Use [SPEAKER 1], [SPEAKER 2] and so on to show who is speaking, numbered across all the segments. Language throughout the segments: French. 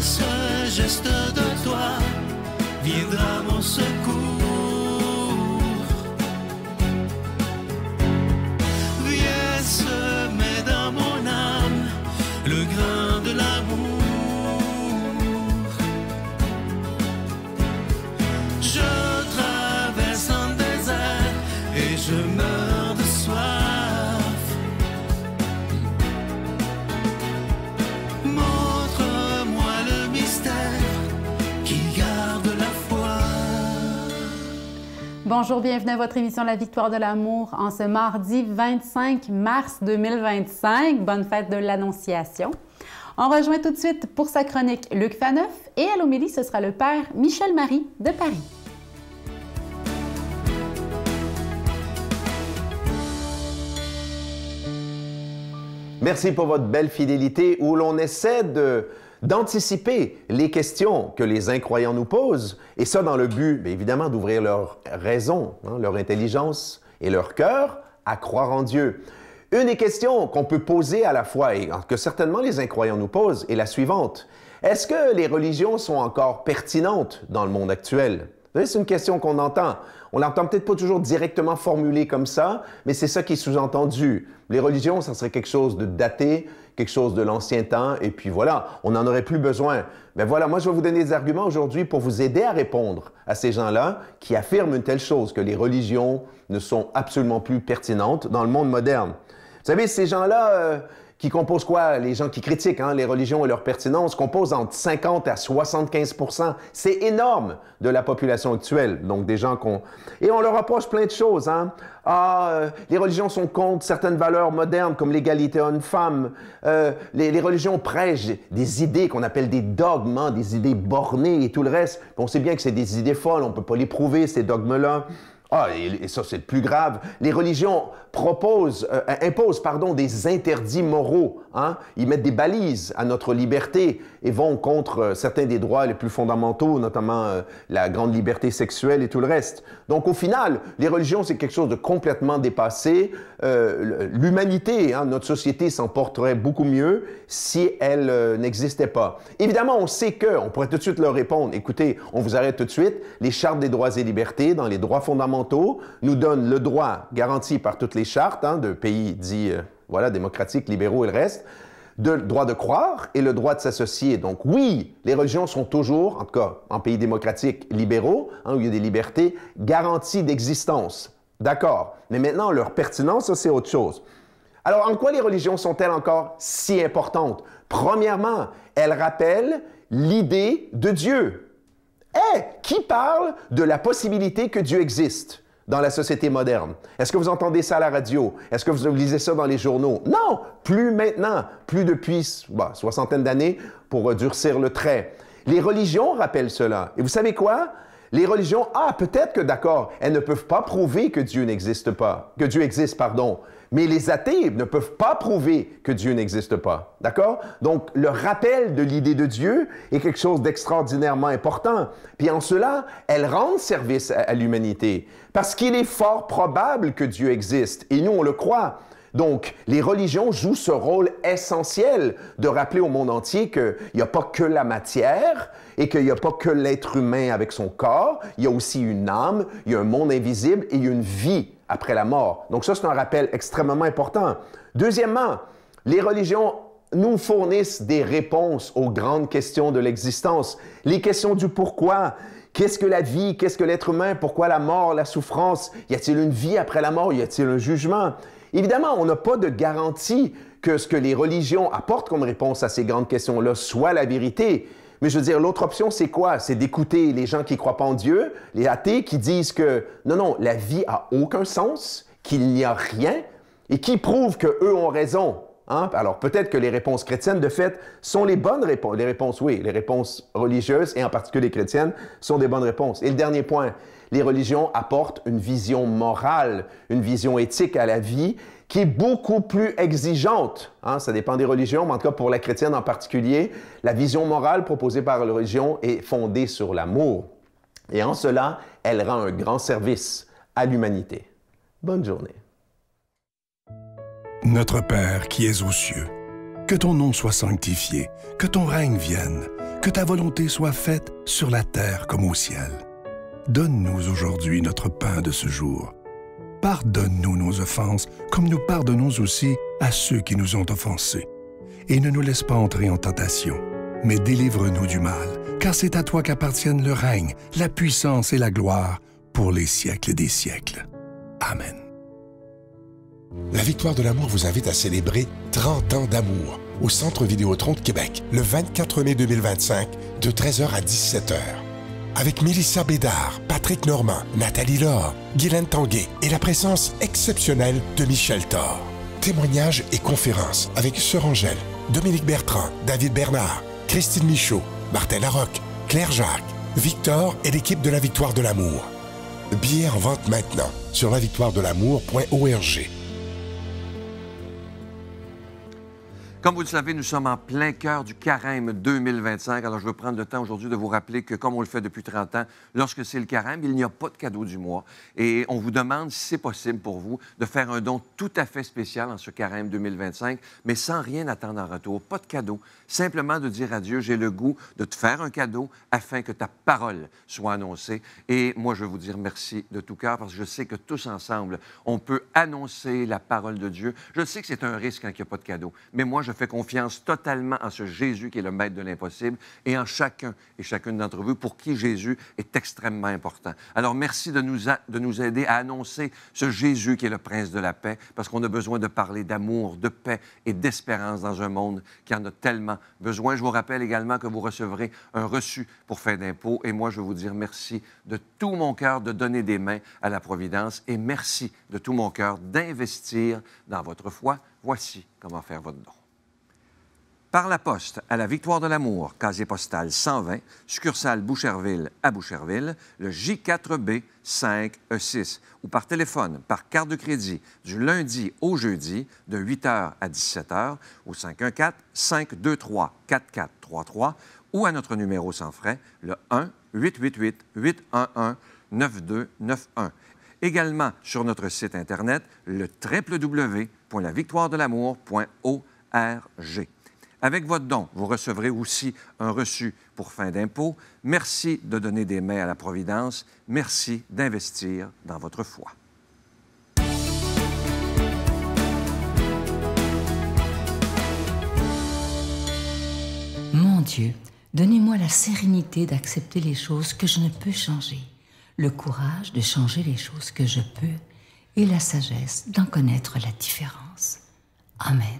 [SPEAKER 1] ce geste de toi viendra mon secours. Viens semer dans mon âme le grain de l'amour. Je traverse un désert et je meurs de soif. Montre-moi le mystère qui garde la foi.
[SPEAKER 2] Bonjour, bienvenue à votre émission La Victoire de l'amour en ce mardi 25 mars 2025. Bonne fête de l'Annonciation. On rejoint tout de suite pour sa chronique Luc Faneuf et à l'homélie, ce sera le Père Michel Marie de Paris.
[SPEAKER 3] Merci pour votre belle fidélité où l'on essaie d'anticiper les questions que les incroyants nous posent, et ça dans le but, bien évidemment, d'ouvrir leur raison, leur intelligence et leur cœur à croire en Dieu. Une des questions qu'on peut poser à la fois, et que certainement les incroyants nous posent, est la suivante. Est-ce que les religions sont encore pertinentes dans le monde actuel? Vous savez, c'est une question qu'on entend. On l'entend peut-être pas toujours directement formulée comme ça, mais c'est ça qui est sous-entendu. Les religions, ça serait quelque chose de daté, quelque chose de l'ancien temps, et puis voilà, on n'en aurait plus besoin. Mais voilà, moi je vais vous donner des arguments aujourd'hui pour vous aider à répondre à ces gens-là qui affirment une telle chose, que les religions ne sont absolument plus pertinentes dans le monde moderne. Vous savez, ces gens-là qui composent quoi? Les gens qui critiquent les religions et leur pertinence composent entre 50 à 75 %. C'est énorme de la population actuelle. Donc, des gens qu'on... Et on leur reproche plein de choses. Les religions sont contre certaines valeurs modernes comme l'égalité homme-femme. Les religions prêchent des idées qu'on appelle des dogmes, des idées bornées et tout le reste. On sait bien que c'est des idées folles, on ne peut pas les prouver, ces dogmes-là. Et ça, c'est le plus grave. Les religions imposent des interdits moraux. Ils mettent des balises à notre liberté et vont contre certains des droits les plus fondamentaux, notamment la grande liberté sexuelle et tout le reste. Donc, au final, les religions, c'est quelque chose de complètement dépassé. L'humanité, notre société s'en porterait beaucoup mieux si elle n'existait pas. Évidemment, on sait on pourrait tout de suite leur répondre, écoutez, on vous arrête tout de suite, les chartes des droits et libertés, dans les droits fondamentaux, nous donnent le droit garanti par toutes les chartes de pays dits démocratiques, libéraux et le reste, le droit de croire et le droit de s'associer. Donc oui, les religions sont toujours, en tout cas en pays démocratiques libéraux, où il y a des libertés, garanties d'existence. D'accord. Mais maintenant, leur pertinence, ça c'est autre chose. Alors, en quoi les religions sont-elles encore si importantes? Premièrement, elles rappellent l'idée de Dieu. Qui parle de la possibilité que Dieu existe dans la société moderne? Est-ce que vous entendez ça à la radio? Est-ce que vous lisez ça dans les journaux? Non, plus maintenant, plus depuis soixantaine d'années pour durcir le trait. Les religions rappellent cela. Et vous savez quoi? Les religions, peut-être que d'accord, elles ne peuvent pas prouver que Dieu n'existe pas, que Dieu existe, pardon. Mais les athées ne peuvent pas prouver que Dieu n'existe pas. D'accord? Donc, le rappel de l'idée de Dieu est quelque chose d'extraordinairement important. Puis en cela, elles rendent service à l'humanité. Parce qu'il est fort probable que Dieu existe. Et nous, on le croit. Donc, les religions jouent ce rôle essentiel de rappeler au monde entier qu'il n'y a pas que la matière et qu'il n'y a pas que l'être humain avec son corps. Il y a aussi une âme, il y a un monde invisible et il y a une vie après la mort. Donc ça, c'est un rappel extrêmement important. Deuxièmement, les religions nous fournissent des réponses aux grandes questions de l'existence. Les questions du pourquoi. Qu'est-ce que la vie? Qu'est-ce que l'être humain? Pourquoi la mort, la souffrance? Y a-t-il une vie après la mort? Y a-t-il un jugement? Évidemment, on n'a pas de garantie que ce que les religions apportent comme réponse à ces grandes questions-là soit la vérité. Mais je veux dire, l'autre option, c'est quoi? C'est d'écouter les gens qui ne croient pas en Dieu, les athées qui disent que non, la vie a aucun sens, qu'il n'y a rien, et qui prouvent qu'eux ont raison. Alors peut-être que les réponses chrétiennes, de fait, sont les bonnes réponses. Les réponses religieuses, et en particulier chrétiennes, sont des bonnes réponses. Et le dernier point, les religions apportent une vision morale, une vision éthique à la vie qui est beaucoup plus exigeante. Ça dépend des religions, mais en tout cas pour la chrétienne en particulier, la vision morale proposée par la religion est fondée sur l'amour. Et en cela, elle rend un grand service à l'humanité. Bonne journée.
[SPEAKER 4] Notre Père qui es aux cieux, que ton nom soit sanctifié, que ton règne vienne, que ta volonté soit faite sur la terre comme au ciel. Donne-nous aujourd'hui notre pain de ce jour. Pardonne-nous nos offenses, comme nous pardonnons aussi à ceux qui nous ont offensés. Et ne nous laisse pas entrer en tentation, mais délivre-nous du mal, car c'est à toi qu'appartiennent le règne, la puissance et la gloire pour les siècles des siècles. Amen.
[SPEAKER 5] La Victoire de l'amour vous invite à célébrer 30 ans d'amour au Centre Vidéotron de Québec, le 24 mai 2025, de 13h à 17h. Avec Mélissa Bédard, Patrick Normand, Nathalie Laure, Guylaine Tanguay et la présence exceptionnelle de Michel Thor. Témoignages et conférences avec Sœur Angèle, Dominique Bertrand, David Bernard, Christine Michaud, Martin Larocque, Claire Jacques, Victor et l'équipe de la Victoire de l'amour. Billets en vente maintenant sur lavictoiredelamour.org.
[SPEAKER 6] Comme vous le savez, nous sommes en plein cœur du Carême 2025. Alors, je veux prendre le temps aujourd'hui de vous rappeler que, comme on le fait depuis 30 ans, lorsque c'est le Carême, il n'y a pas de cadeau du mois. Et on vous demande, si c'est possible pour vous, de faire un don tout à fait spécial en ce Carême 2025, mais sans rien attendre en retour. Pas de cadeau. Simplement de dire à Dieu, j'ai le goût de te faire un cadeau afin que ta parole soit annoncée. Et moi, je veux vous dire merci de tout cœur parce que je sais que tous ensemble, on peut annoncer la parole de Dieu. Je sais que c'est un risque quand il n'y a pas de cadeau, mais moi, je fais confiance totalement en ce Jésus qui est le maître de l'impossible et en chacun et chacune d'entre vous pour qui Jésus est extrêmement important. Alors, merci de nous aider à annoncer ce Jésus qui est le prince de la paix parce qu'on a besoin de parler d'amour, de paix et d'espérance dans un monde qui en a tellement besoin. Je vous rappelle également que vous recevrez un reçu pour fin d'impôt et moi, je veux vous dire merci de tout mon cœur de donner des mains à la Providence et merci de tout mon cœur d'investir dans votre foi. Voici comment faire votre don. Par la poste à la Victoire de l'amour, casier postal 120, succursale Boucherville à Boucherville, le J4B 5E6, ou par téléphone, par carte de crédit, du lundi au jeudi, de 8h à 17h, au 514-523-4433, ou à notre numéro sans frais, le 1-888-811-9291. Également sur notre site Internet, le www.lavictoiredelamour.org. Avec votre don, vous recevrez aussi un reçu pour fin d'impôt. Merci de donner des mains à la Providence. Merci d'investir dans votre foi.
[SPEAKER 7] Mon Dieu, donnez-moi la sérénité d'accepter les choses que je ne peux changer, le courage de changer les choses que je peux et la sagesse d'en connaître la différence. Amen.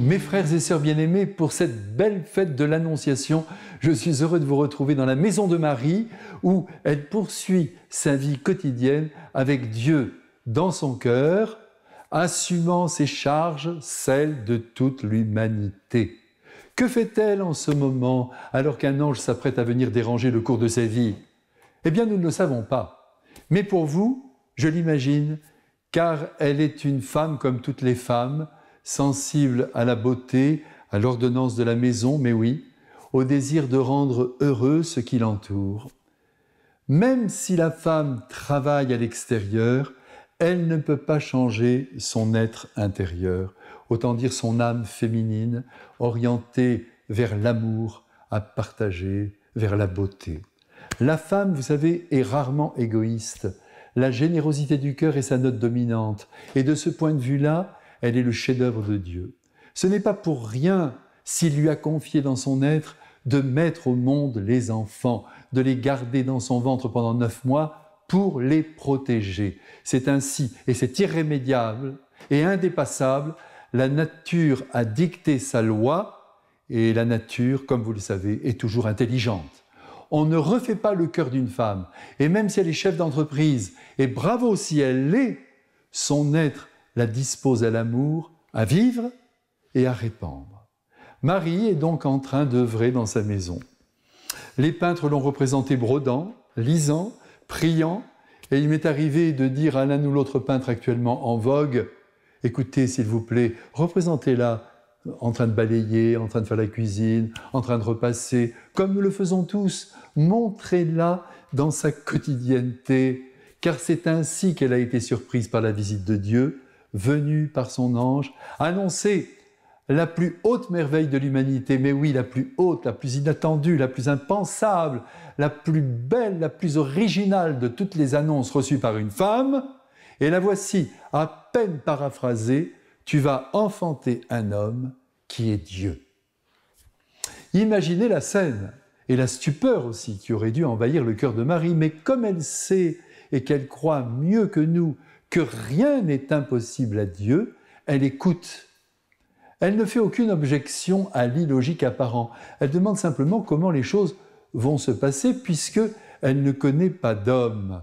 [SPEAKER 8] Mes frères et sœurs bien-aimés, pour cette belle fête de l'Annonciation, je suis heureux de vous retrouver dans la Maison de Marie où elle poursuit sa vie quotidienne avec Dieu dans son cœur, assumant ses charges, celles de toute l'humanité. Que fait-elle en ce moment alors qu'un ange s'apprête à venir déranger le cours de sa vie? Eh bien, nous ne le savons pas. Mais pour vous, je l'imagine, car elle est une femme comme toutes les femmes, sensible à la beauté, à l'ordonnance de la maison, mais oui, au désir de rendre heureux ce qui l'entoure. Même si la femme travaille à l'extérieur, elle ne peut pas changer son être intérieur, autant dire son âme féminine, orientée vers l'amour à partager, vers la beauté. La femme, vous savez, est rarement égoïste. La générosité du cœur est sa note dominante. Et de ce point de vue-là, elle est le chef-d'œuvre de Dieu. Ce n'est pas pour rien s'il lui a confié dans son être de mettre au monde les enfants, de les garder dans son ventre pendant 9 mois pour les protéger. C'est ainsi, et c'est irrémédiable et indépassable, la nature a dicté sa loi et la nature, comme vous le savez, est toujours intelligente. On ne refait pas le cœur d'une femme, et même si elle est chef d'entreprise, et bravo si elle l'est, son être la dispose à l'amour, à vivre et à répandre. Marie est donc en train d'œuvrer dans sa maison. Les peintres l'ont représentée brodant, lisant, priant, et il m'est arrivé de dire à l'un ou l'autre peintre actuellement en vogue « Écoutez, s'il vous plaît, représentez-la en train de balayer, en train de faire la cuisine, en train de repasser, comme nous le faisons tous. Montrez-la dans sa quotidienneté, car c'est ainsi qu'elle a été surprise par la visite de Dieu, venu par son ange, annoncer la plus haute merveille de l'humanité, mais oui, la plus haute, la plus inattendue, la plus impensable, la plus belle, la plus originale de toutes les annonces reçues par une femme. Et la voici, à peine paraphrasée, tu vas enfanter un homme qui est Dieu. Imaginez la scène et la stupeur aussi qui aurait dû envahir le cœur de Marie, mais comme elle sait et qu'elle croit mieux que nous que rien n'est impossible à Dieu, elle écoute. Elle ne fait aucune objection à l'illogique apparent. Elle demande simplement comment les choses vont se passer puisqu'elle ne connaît pas d'homme.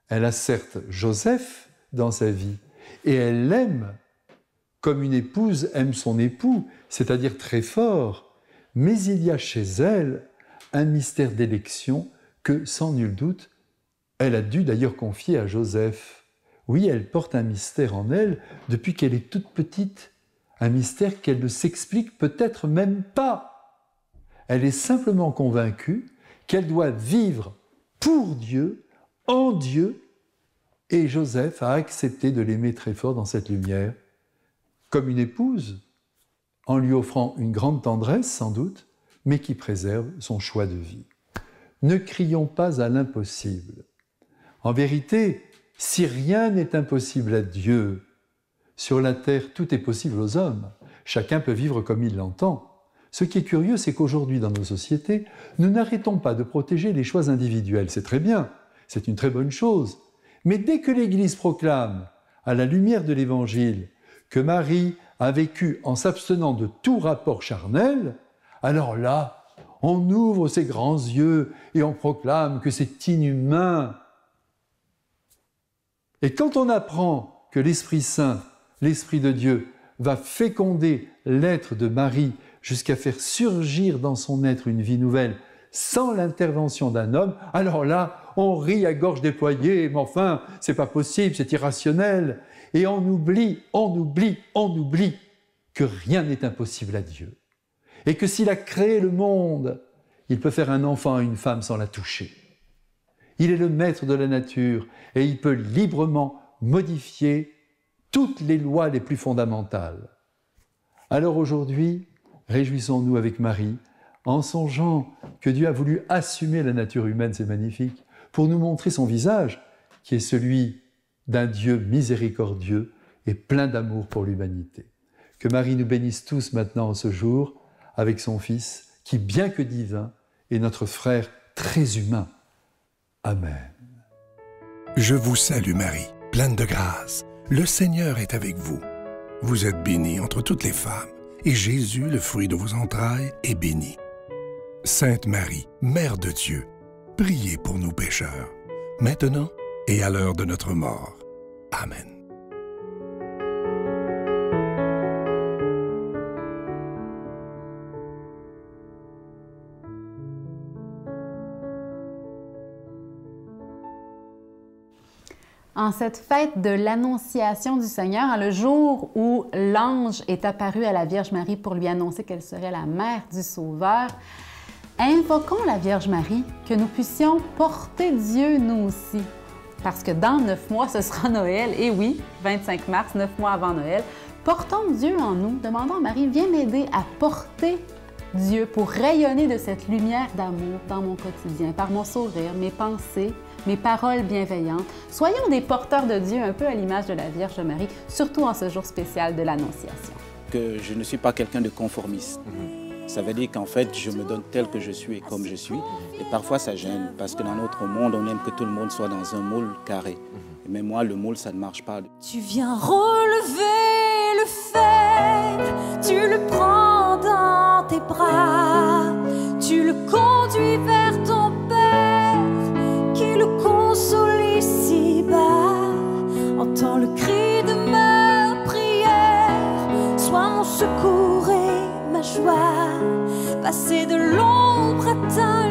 [SPEAKER 8] Elle a certes Joseph dans sa vie et elle l'aime comme une épouse aime son époux, c'est-à-dire très fort. Mais il y a chez elle un mystère d'élection que, sans nul doute, elle a dû d'ailleurs confier à Joseph. Oui, elle porte un mystère en elle depuis qu'elle est toute petite, un mystère qu'elle ne s'explique peut-être même pas. Elle est simplement convaincue qu'elle doit vivre pour Dieu, en Dieu, et Joseph a accepté de l'aimer très fort dans cette lumière, comme une épouse, en lui offrant une grande tendresse sans doute, mais qui préserve son choix de vie. Ne crions pas à l'impossible. En vérité, si rien n'est impossible à Dieu, sur la terre, tout est possible aux hommes. Chacun peut vivre comme il l'entend. Ce qui est curieux, c'est qu'aujourd'hui, dans nos sociétés, nous n'arrêtons pas de protéger les choix individuels. C'est très bien, c'est une très bonne chose. Mais dès que l'Église proclame, à la lumière de l'Évangile, que Marie a vécu en s'abstenant de tout rapport charnel, alors là, on ouvre ses grands yeux et on proclame que c'est inhumain. Et quand on apprend que l'Esprit Saint, l'Esprit de Dieu, va féconder l'être de Marie jusqu'à faire surgir dans son être une vie nouvelle sans l'intervention d'un homme, alors là, on rit à gorge déployée, mais enfin, c'est pas possible, c'est irrationnel. Et on oublie que rien n'est impossible à Dieu. Et que s'il a créé le monde, il peut faire un enfant à une femme sans la toucher. Il est le maître de la nature et il peut librement modifier toutes les lois les plus fondamentales. Alors aujourd'hui, réjouissons-nous avec Marie en songeant que Dieu a voulu assumer la nature humaine, c'est magnifique, pour nous montrer son visage, qui est celui d'un Dieu miséricordieux et plein d'amour pour l'humanité. Que Marie nous bénisse tous maintenant en ce jour avec son Fils, qui, bien que divin, est notre frère très humain. Amen.
[SPEAKER 4] Je vous salue Marie, pleine de grâce. Le Seigneur est avec vous. Vous êtes bénie entre toutes les femmes, et Jésus, le fruit de vos entrailles, est béni. Sainte Marie, Mère de Dieu, priez pour nous pécheurs, maintenant et à l'heure de notre mort. Amen.
[SPEAKER 2] En cette fête de l'Annonciation du Seigneur, le jour où l'ange est apparu à la Vierge Marie pour lui annoncer qu'elle serait la mère du Sauveur, invoquons la Vierge Marie, que nous puissions porter Dieu nous aussi. Parce que dans 9 mois, ce sera Noël, et oui, 25 mars, 9 mois avant Noël, portons Dieu en nous, demandons à Marie, viens m'aider à porter Dieu pour rayonner de cette lumière d'amour dans mon quotidien, par mon sourire, mes pensées, mes paroles bienveillantes. Soyons des porteurs de Dieu, un peu à l'image de la Vierge Marie, surtout en ce jour spécial de l'Annonciation.
[SPEAKER 9] Que je ne suis pas quelqu'un de conformiste. Ça veut dire qu'en fait, je me donne tel que je suis et comme je suis. Et parfois, ça gêne, parce que dans notre monde, on aime que tout le monde soit dans un moule carré. Mais moi, le moule, ça ne marche pas.
[SPEAKER 10] Tu viens relever le fait, tu le prends dans tes bras, tu le conduis vers ton Père, qui le console ici-bas. Entends le cri de ma prière, sois mon secours et ma joie. Passer de l'ombre à ta